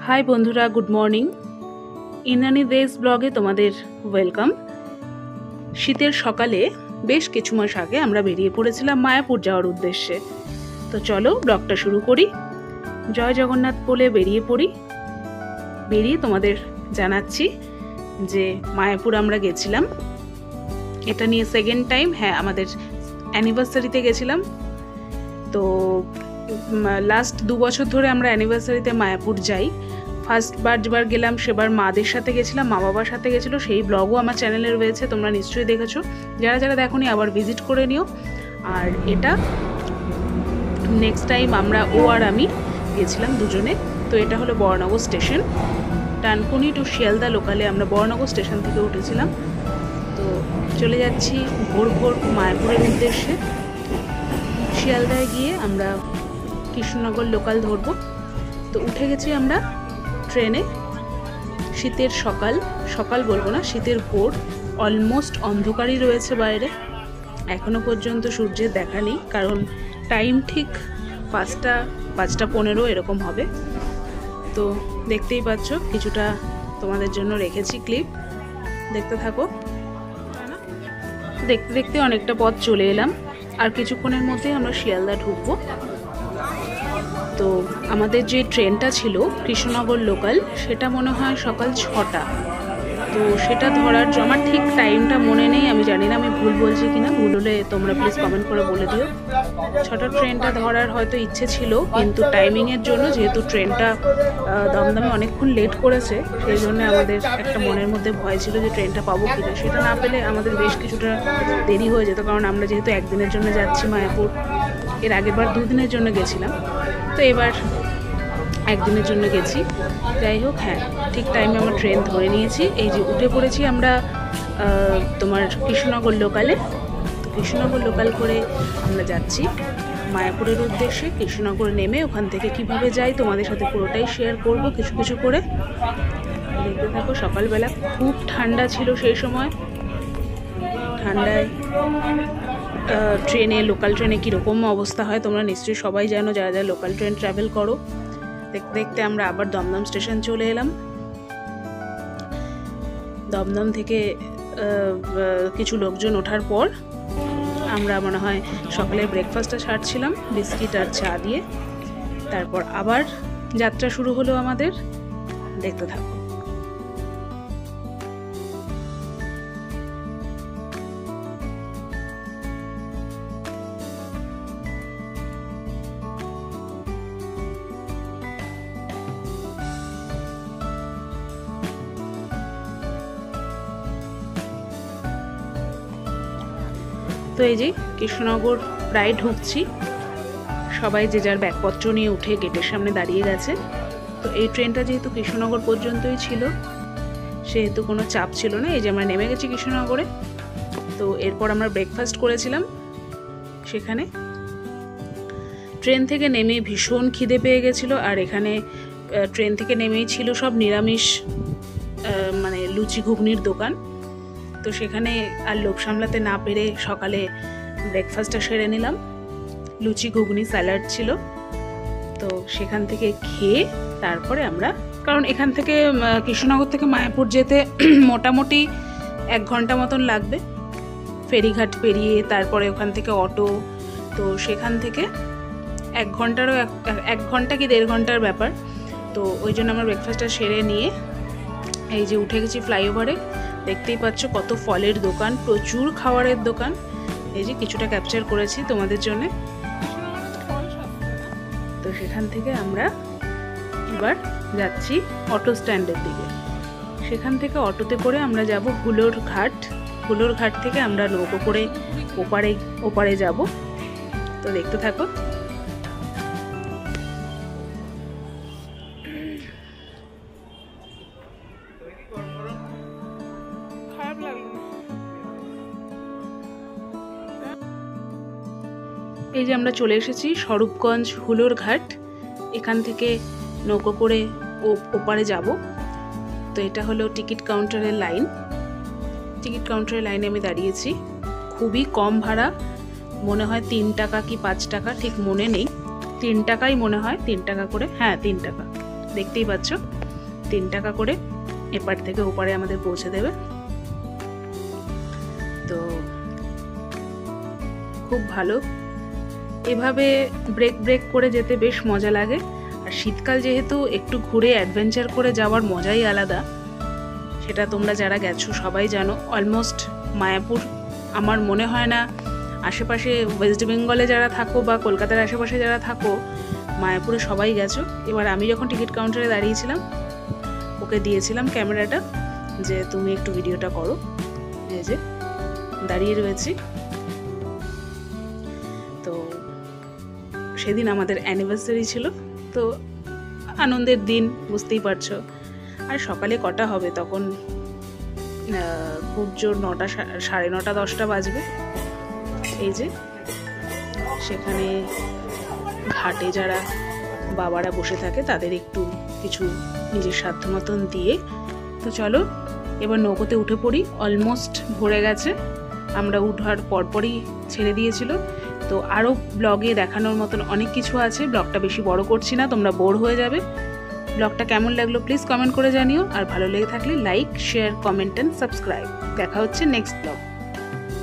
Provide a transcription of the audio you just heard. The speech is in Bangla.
হাই বন্ধুরা, গুড মর্নিং। ইনানি ডেজ ব্লগে তোমাদের ওয়েলকাম। শীতের সকালে বেশ কিছু মাস আগে আমরা বেরিয়ে পড়েছিলাম মায়াপুর যাওয়ার উদ্দেশ্যে। তো চলো ব্লগটা শুরু করি। জয় জগন্নাথ বলে বেরিয়ে পড়ি। বেরিয়ে তোমাদের জানাচ্ছি যে মায়াপুর আমরা গেছিলাম। এটা নিয়ে সেকেন্ড টাইম, হ্যাঁ আমাদের অ্যানিভার্সারিতে গেছিলাম। তো লাস্ট 2 বছর ধরে আমরা অ্যানিভার্সারিতে মায়াপুর যাই। ফার্স্টবার যেবার গেলাম সেবার মাদের সাথে গেছিলাম, মা বাবার সাথে গেছিলো, সেই ব্লগও আমার চ্যানেলে রয়েছে, তোমরা নিশ্চয়ই দেখেছো। যারা যারা দেখোনি আবার ভিজিট করে নিও। আর এটা নেক্সট টাইম আমরা আর আমি গেছিলাম দুজনে। তো এটা হলো বরানগর স্টেশন, ডানকুনি টু শিয়ালদা লোকালে আমরা বরানগর স্টেশন থেকে উঠেছিলাম। তো চলে যাচ্ছি ভোর ভোর মায়াপুরের উদ্দেশ্যে। শিয়ালদায় গিয়ে আমরা কৃষ্ণনগর লোকাল ধরবো। তো উঠে গেছি আমরা ট্রেনে। শীতের সকাল, সকাল বলবো না, শীতের ভোর, অলমোস্ট অন্ধকারই রয়েছে বাইরে। এখনো পর্যন্ত সূর্যের দেখা নেই, কারণ টাইম ঠিক 5:15 এরকম হবে। তো দেখতেই পাচ্ছ, কিছুটা তোমাদের জন্য রেখেছি ক্লিপ, দেখতে থাকো। দেখতে দেখতে অনেকটা পথ চলে এলাম, আর কিছুক্ষণের মধ্যেই আমরা শিয়ালদা ঢুকবো। তো আমাদের যে ট্রেনটা ছিল কৃষ্ণনগর লোকাল, সেটা মনে হয় সকাল 6টা। তো সেটা ধরার আমার ঠিক টাইমটা মনে নেই, আমি জানি না আমি ভুল বলছি কিনা। ভুল হলে তোমরা প্লিজ কমেন্ট করে বলে দিও। 6টার ট্রেনটা ধরার হয়তো ইচ্ছে ছিল, কিন্তু টাইমিংয়ের জন্য, যেহেতু ট্রেনটা দমদমে অনেকক্ষণ লেট করেছে, সেই জন্য আমাদের একটা মনের মধ্যে ভয় ছিল যে ট্রেনটা পাবো কিনা। সেটা না পেলে আমাদের বেশ কিছুটা দেরি হয়ে যেত, কারণ আমরা যেহেতু একদিনের জন্য যাচ্ছি মায়াপুর, এর আগেরবার 2 দিনের জন্য গেছিলাম, তো এবার একদিনের জন্য গেছি। যাই হোক, হ্যাঁ ঠিক টাইমে আমরা ট্রেন ধরে নিয়েছি। এই যে উঠে পড়েছি আমরা তোমার কৃষ্ণনগর লোকালে। কৃষ্ণনগর লোকাল করে আমরা যাচ্ছি মায়াপুরের উদ্দেশ্যে। কৃষ্ণনগর নেমে ওখান থেকে কিভাবে যাই তোমাদের সাথে পুরোটাই শেয়ার করব কিছু কিছু করে। দেখতে থাকো। সকালবেলা খুব ঠান্ডা ছিল সেই সময়। ঠান্ডায় ট্রেনে, লোকাল ট্রেনে কীরকম অবস্থা হয় তোমরা নিশ্চয়ই সবাই জানো, যারা যারা লোকাল ট্রেন ট্রাভেল করো। দেখতে দেখতে আমরা আবার দমদম স্টেশন চলে এলাম। দমদম থেকে কিছু লোকজন ওঠার পর আমরা মনে হয় সকালে ব্রেকফাস্টটা ছাড়ছিলাম বিস্কিট আর চা দিয়ে। তারপর আবার যাত্রা শুরু হলো আমাদের। দেখতে থাকো। তো এই যে কৃষ্ণনগর প্রায় ঢুকছি, সবাই যে যার ব্যাগপত্র নিয়ে উঠে গেটের সামনে দাঁড়িয়ে গেছে। তো এই ট্রেনটা যেহেতু কৃষ্ণনগর পর্যন্তই ছিল, সেহেতু কোনো চাপ ছিল না। এই যে আমরা নেমে গেছি কৃষ্ণনগরে। তো এরপর আমরা ব্রেকফাস্ট করেছিলাম সেখানে। ট্রেন থেকে নেমে ভীষণ খিদে পেয়ে গেছিলো। আর এখানে ট্রেন থেকে নেমেই ছিল সব নিরামিষ, মানে লুচি ঘুগনির দোকান। তো সেখানে আর লোভ সামলাতে না পেরে সকালে ব্রেকফাস্টটা সেরে নিলাম। লুচি ঘুগনি স্যালাড ছিল। তো সেখান থেকে খেয়ে তারপরে আমরা, কারণ এখান থেকে কৃষ্ণনগর থেকে মায়াপুর যেতে মোটামুটি 1 ঘন্টা মতন লাগবে ফেরিঘাট পেরিয়ে, তারপরে ওখান থেকে অটো। তো সেখান থেকে 1 ঘন্টারও 1 ঘন্টা কি 1.5 ঘন্টার ব্যাপার। তো ওই জন্য আমরা ব্রেকফাস্টটা সেরে নিয়ে এই যে উঠে গেছি ফ্লাইওভারে। দেখতেই পাচ্ছ কত ফলের দোকান, প্রচুর খাবারের দোকান। এই যে কিছুটা ক্যাপচার করেছি তোমাদের জন্য। তো সেখান থেকে আমরা এবার যাচ্ছি অটো স্ট্যান্ডের দিকে। সেখান থেকে অটোতে করে আমরা যাব হুলোর ঘাট। হুলোর ঘাট থেকে আমরা নৌকো করে ওপারে যাব। তো দেখতে থাকো। এই যে আমরা চলে এসেছি স্বরূপগঞ্জ হুলোর ঘাট। এখান থেকে নৌকো করে ওপারে যাব। তো এটা হলো টিকিট কাউন্টারের লাইন। টিকিট কাউন্টারের লাইনে আমি দাঁড়িয়েছি। খুবই কম ভাড়া, মনে হয় 3 টাকা কি 5 টাকা, ঠিক মনে নেই। 3 টাকাই মনে হয়, 3 টাকা করে, হ্যাঁ 3 টাকা। দেখতেই পাচ্ছ 3 টাকা করে এপার থেকে ওপারে আমাদের পৌঁছে দেবে। তো খুব ভালো, এভাবে ব্রেক করে যেতে বেশ মজা লাগে। আর শীতকাল যেহেতু একটু ঘুরে অ্যাডভেঞ্চার করে যাওয়ার মজাই আলাদা, সেটা তোমরা যারা গেছো সবাই জানো। অলমোস্ট মায়াপুর আমার মনে হয় না আশেপাশে ওয়েস্ট বেঙ্গলে যারা থাকো বা কলকাতার আশেপাশে যারা থাকো মায়াপুরে সবাই গেছো। এবার আমি যখন টিকিট কাউন্টারে দাঁড়িয়েছিলাম ওকে দিয়েছিলাম ক্যামেরাটা যে তুমি একটু ভিডিওটা করো, এই যে দাঁড়িয়ে রয়েছি। তো সেদিন আমাদের অ্যানিভার্সারি ছিল, তো আনন্দের দিন বুঝতেই পারছো। আর সকালে কটা হবে তখন, খুব জোর 9টা, 9:30, 10টা বাজবে। এই যে সেখানে ঘাটে যারা বাবারা বসে থাকে তাদের একটু কিছু নিজের সাধ্য মতন দিয়ে, তো চলো এবার নৌকোতে উঠে পড়ি। অলমোস্ট ভরে গেছে, আমরা উঠার পরপরই ছেড়ে দিয়েছিল। তো আরও ব্লগে দেখানোর মতন অনেক কিছু আছে, ব্লগটা বেশি বড় করছি না, তোমরা বোর হয়ে যাবে। ব্লগটা কেমন লাগলো প্লিজ কমেন্ট করে জানিও, আর ভালো লেগে থাকলে like, share, comment and subscribe. দেখা হচ্ছে নেক্সট ব্লগ।